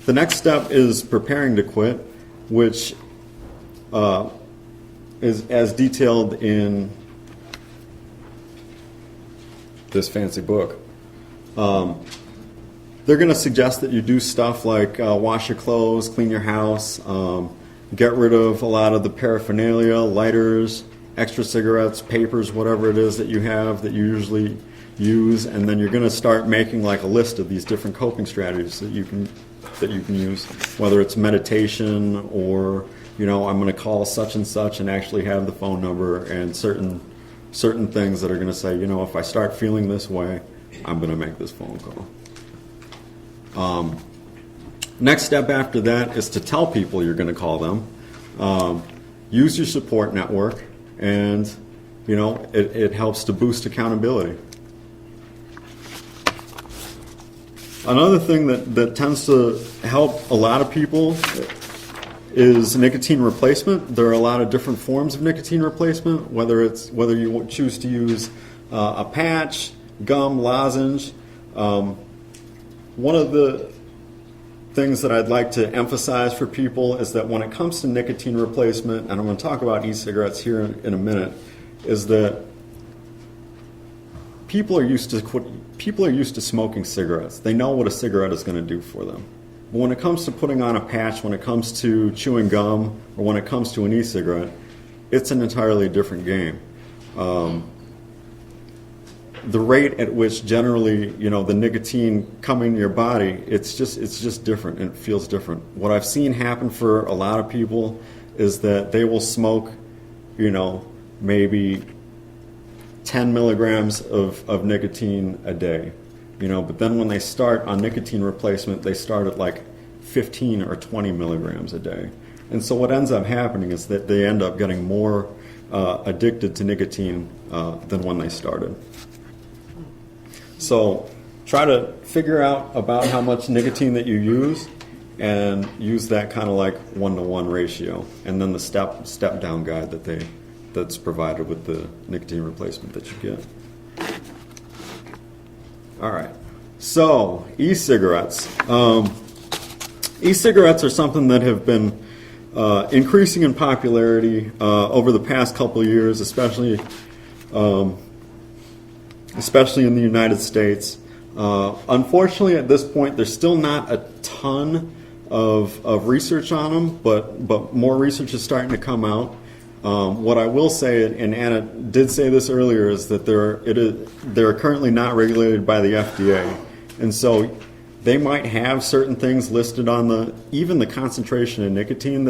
The next step is preparing to quit, which is as detailed in this fancy book. They're going to suggest that you do stuff like wash your clothes, clean your house, get rid of a lot of the paraphernalia, lighters, extra cigarettes, papers, whatever it is that you have that you usually use, and then you're going to start making like a list of these different coping strategies that you can use, whether it's meditation or, you know, I'm going to call such and such and actually have the phone number and certain things that are going to say, you know, if I start feeling this way, I'm going to make this phone call. Next step after that is to tell people you're going to call them. Use your support network, and, you know, it helps to boost accountability. Another thing that tends to help a lot of people is nicotine replacement. There are a lot of different forms of nicotine replacement, whether you choose to use a patch, gum, lozenge. One of the things that I'd like to emphasize for people is that when it comes to nicotine replacement, and I'm going to talk about e-cigarettes here in a minute, is that people are used to smoking cigarettes. They know what a cigarette is going to do for them. But when it comes to putting on a patch, when it comes to chewing gum, or when it comes to an e-cigarette, it's an entirely different game. The rate at which generally, you know, the nicotine coming to your body, it's just different, and it feels different. What I've seen happen for a lot of people is that they will smoke, you know, maybe 10 milligrams of nicotine a day, you know, but then when they start on nicotine replacement, they start at like 15 or 20 milligrams a day. And so what ends up happening is that they end up getting more addicted to nicotine than when they started. So try to figure out about how much nicotine that you use, and use that kind of like 1-to-1 ratio, and then the step down guide that's provided with the nicotine replacement that you get. All right, so e-cigarettes. E-cigarettes are something that have been increasing in popularity over the past couple of years, especially in the United States. Unfortunately, at this point, there's still not a ton of research on them, but more research is starting to come out. What I will say, and Anna did say this earlier, is that they're currently not regulated by the FDA, and so they might have certain things listed on even the concentration of nicotine